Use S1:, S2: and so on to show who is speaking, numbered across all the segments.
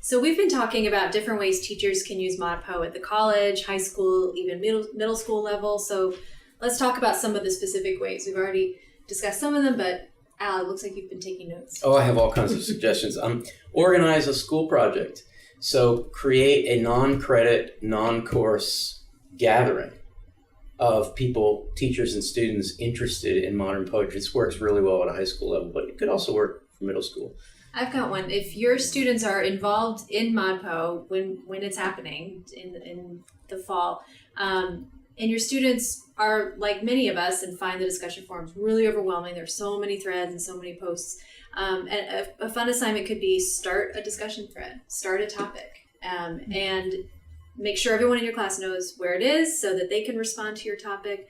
S1: So we've been talking about different ways teachers can use ModPo at the college, high school, even middle school level. So let's talk about some of the specific ways. We've already discussed some of them, but Al, it looks like you've been taking notes.
S2: Oh, I have all kinds of suggestions. Organize a school project. So create a non-credit, non-course gathering of people, teachers and students interested in modern poetry. This works really well at a high school level, but it could also work for middle school.
S1: I've got one. If your students are involved in ModPo when it's happening in the fall, and your students are like many of us and find the discussion forums really overwhelming, there's so many threads and so many posts, and a fun assignment could be start a discussion thread, start a topic, and make sure everyone in your class knows where it is so that they can respond to your topic,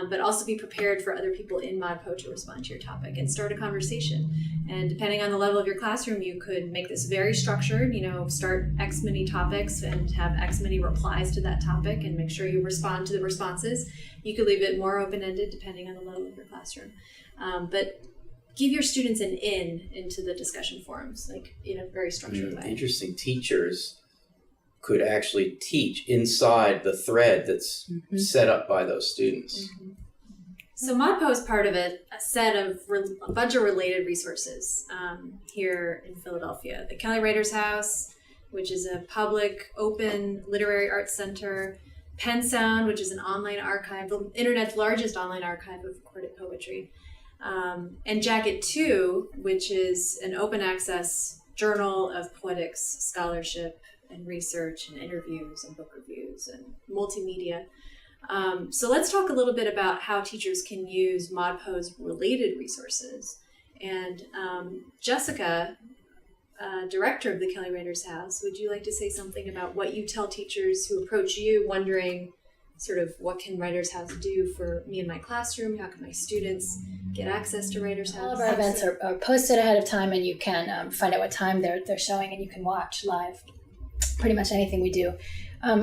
S1: but also be prepared for other people in ModPo to respond to your topic and start a conversation. And depending on the level of your classroom, you could make this very structured, start X many topics and have X many replies to that topic and make sure you respond to the responses. You could leave it more open-ended depending on the level of your classroom. But give your students an into the discussion forums, like in a very structured way.
S2: Interesting. Teachers could actually teach inside the thread that's set up by those students.
S1: Mm-hmm. So ModPo is part of a bunch of related resources here in Philadelphia. The Kelly Writers House, which is a public, open literary arts center. Pen Sound, which is an online archive, the internet's largest online archive of recorded poetry. And Jacket 2, which is an open access journal of poetics, scholarship, and research, and interviews, and book reviews, and multimedia. So let's talk a little bit about how teachers can use ModPo's related resources. And Jessica, director of the Kelly Writers House, would you like to say something about what you tell teachers who approach you wondering sort of what can Writers House do for me in my classroom? How can my students get access to Writers House?
S3: All of our events are posted ahead of time, and you can find out what time they're showing, and you can watch live pretty much anything we do.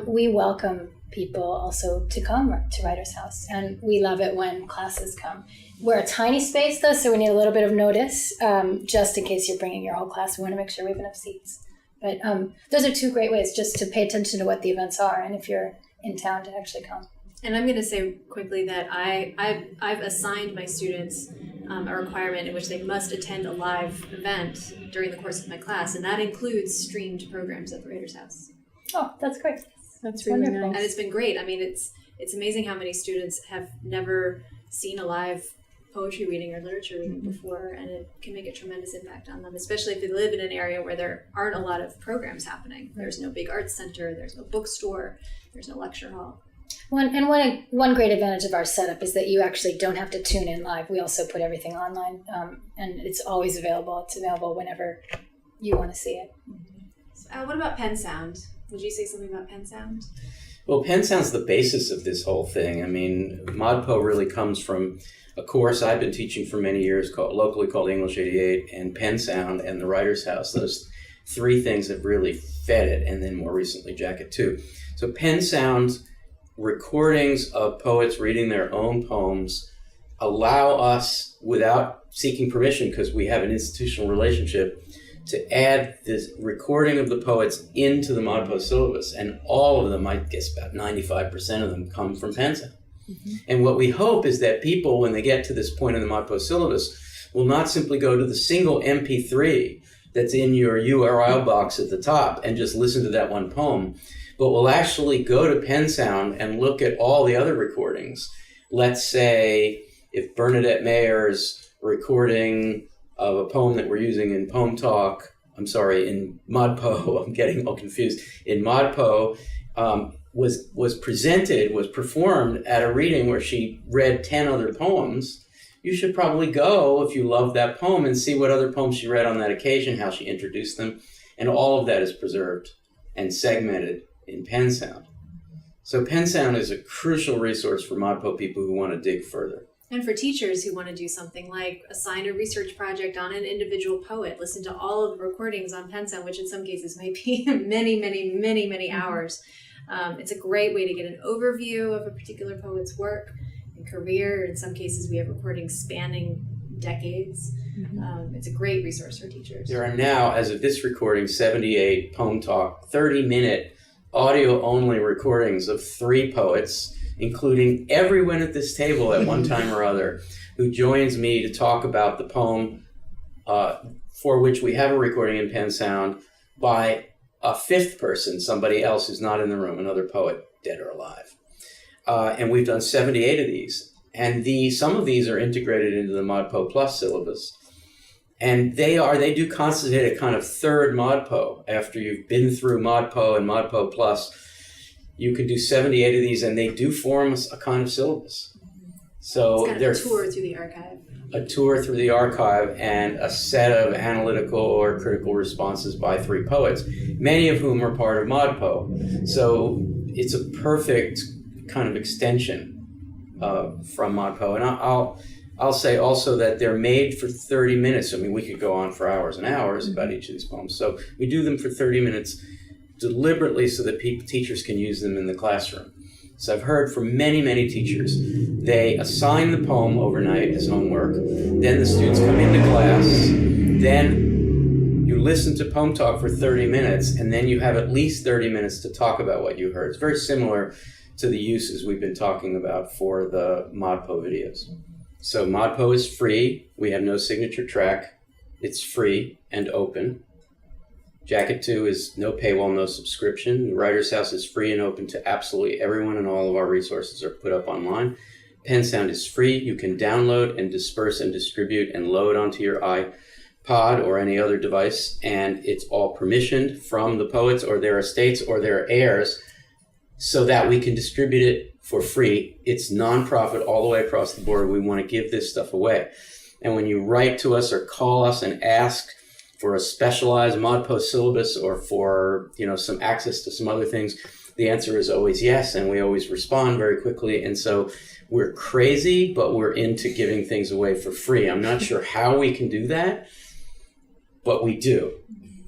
S3: We welcome people also to come to Writers House, and we love it when classes come. We're a tiny space, though, so we need a little bit of notice, just in case you're bringing your whole class. We want to make sure we have enough seats. But those are two great ways just to pay attention to what the events are, and if you're in town, to actually come.
S1: And I'm going to say quickly that I've assigned my students a requirement in which they must attend a live event during the course of my class, and that includes streamed programs at the Writers House.
S3: Oh, that's great.
S4: That's really
S3: wonderful.
S1: And it's been great. I mean, it's amazing how many students have never seen a live poetry reading or literature reading before, and it can make a tremendous impact on them, especially if they live in an area where there aren't a lot of programs happening. There's no big arts center, there's no bookstore, there's no lecture hall.
S3: One great advantage of our setup is that you actually don't have to tune in live. We also put everything online, and it's always available. It's available whenever you want to see it.
S1: So, what about Pen Sound? Would you say something about Pen Sound?
S2: Well, Pen Sound's the basis of this whole thing. I mean, ModPo really comes from a course I've been teaching for many years locally called English 88, and Pen Sound and the Writers House. Those three things have really fed it, and then more recently Jacket 2. So Pen Sound recordings of poets reading their own poems allow us, without seeking permission because we have an institutional relationship, to add this recording of the poets into the ModPo syllabus. And all of them, I guess about 95% of them, come from Pen Sound. Mm-hmm. And what we hope is that people, when they get to this point in the ModPo syllabus, will not simply go to the single MP3 that's in your URL box at the top and just listen to that one poem, but will actually go to Pen Sound and look at all the other recordings. Let's say if Bernadette Mayer's recording of a poem that we're using in Poem Talk, in ModPo, I'm getting all confused, in ModPo, was performed at a reading where she read 10 other poems, you should probably go, if you love that poem, and see what other poems she read on that occasion, how she introduced them, and all of that is preserved and segmented in Pen Sound. So Pen Sound is a crucial resource for ModPo people who want to dig further.
S1: And for teachers who want to do something like assign a research project on an individual poet, listen to all of the recordings on Pen Sound, which in some cases may be many hours. It's a great way to get an overview of a particular poet's work and career. In some cases, we have recordings spanning decades. It's a great resource for teachers.
S2: There are now, as of this recording, 78 Poem Talk, 30-minute audio-only recordings of 3 poets, including everyone at this table at one time or other, who joins me to talk about the poem for which we have a recording in Pen Sound by a 5th person, somebody else who's not in the room, another poet, dead or alive. And we've done 78 of these. And some of these are integrated into the ModPo Plus syllabus. And they do constitute a kind of third ModPo. After you've been through ModPo and ModPo Plus, you can do 78 of these, and they do form a kind of syllabus. So
S1: it's kind of a tour through the archive.
S2: A tour through the archive and a set of analytical or critical responses by 3 poets, many of whom are part of ModPo. So it's a perfect kind of extension from ModPo. And I'll say also that they're made for 30 minutes. I mean, we could go on for hours and hours about each of these poems. So we do them for 30 minutes deliberately so that teachers can use them in the classroom. So I've heard from many, many teachers, they assign the poem overnight as homework, then the students come into class, then you listen to Poem Talk for 30 minutes, and then you have at least 30 minutes to talk about what you heard. It's very similar to the uses we've been talking about for the ModPo videos. So ModPo is free. We have no signature track. It's free and open. Jacket 2 is no paywall, no subscription. The Writer's House is free and open to absolutely everyone, and all of our resources are put up online. Pen Sound is free. You can download and disperse and distribute and load onto your iPod or any other device, and it's all permissioned from the poets or their estates or their heirs so that we can distribute it for free. It's nonprofit all the way across the board. We want to give this stuff away. And when you write to us or call us and ask for a specialized ModPo syllabus or for, some access to some other things, the answer is always yes, and we always respond very quickly. And so we're crazy, but we're into giving things away for free. I'm not sure how we can do that, but we do.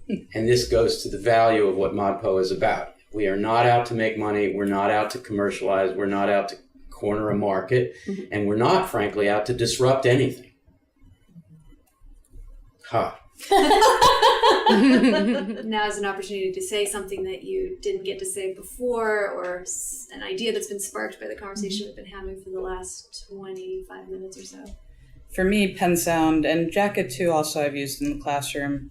S2: And this goes to the value of what ModPo is about. We are not out to make money. We're not out to commercialize. We're not out to corner a market. And we're not, frankly, out to disrupt anything.
S1: Now is an opportunity to say something that you didn't get to say before, or an idea that's been sparked by the conversation we've been having for the last 25 minutes or so.
S4: For me, Pen Sound and Jacket 2 also I've used in the classroom.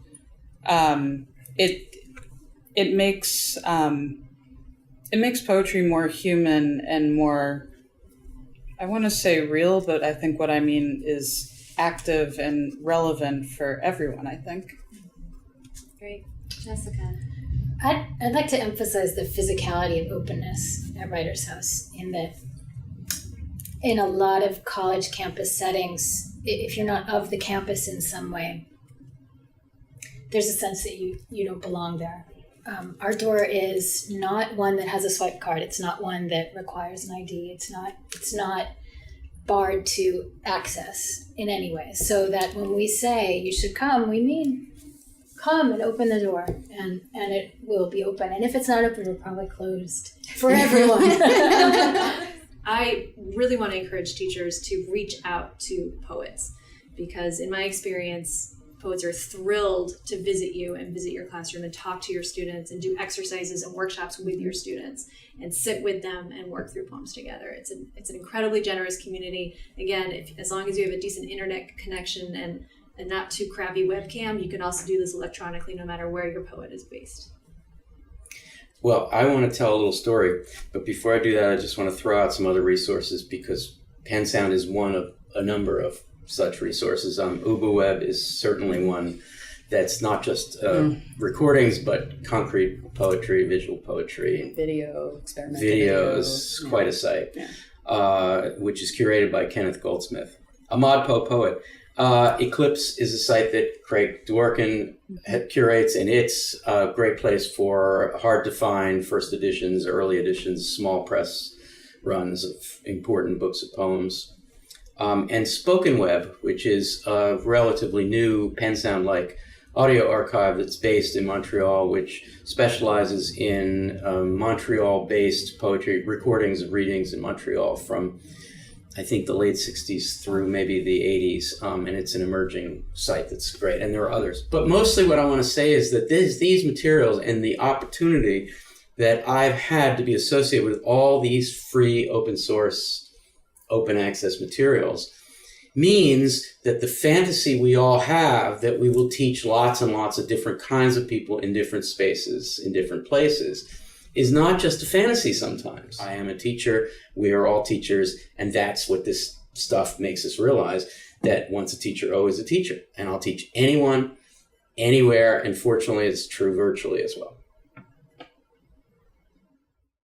S4: It makes poetry more human and more, I want to say real, but I think what I mean is active and relevant for everyone, I think.
S1: Great. Jessica?
S3: I'd like to emphasize the physicality and openness at Writer's House, in that in a lot of college campus settings, if you're not of the campus in some way, there's a sense that you don't belong there. Our door is not one that has a swipe card. It's not one that requires an ID. It's not barred to access in any way. So that when we say you should come, we mean come and open the door, and it will be open. And if it's not open, we're probably closed for everyone.
S1: I really want to encourage teachers to reach out to poets, because in my experience, poets are thrilled to visit you and visit your classroom and talk to your students and do exercises and workshops with your students and sit with them and work through poems together. It's an incredibly generous community. Again, as long as you have a decent internet connection and a not too crappy webcam, you can also do this electronically no matter where your poet is based.
S2: Well, I want to tell a little story, but before I do that, I just want to throw out some other resources, because Pen Sound is one of a number of such resources. UbuWeb is certainly one that's not just recordings, but concrete poetry, visual poetry.
S4: Video, experimental
S2: videos,
S4: video.
S2: Quite a site, which is curated by Kenneth Goldsmith, a ModPo poet. Eclipse is a site that Craig Dworkin curates, and it's a great place for hard-to-find first editions, early editions, small press runs of important books of poems. And Spoken Web, which is a relatively new Pen Sound-like audio archive that's based in Montreal, which specializes in Montreal-based poetry, recordings of readings in Montreal from I think, the late 60s through maybe the 80s, and it's an emerging site that's great, and there are others. But mostly what I want to say is that these materials and the opportunity that I've had to be associated with all these free, open source, open access materials means that the fantasy we all have that we will teach lots and lots of different kinds of people in different spaces, in different places, is not just a fantasy sometimes. I am a teacher, we are all teachers, and that's what this stuff makes us realize, that once a teacher, always a teacher. And I'll teach anyone, anywhere, and fortunately it's true virtually as well.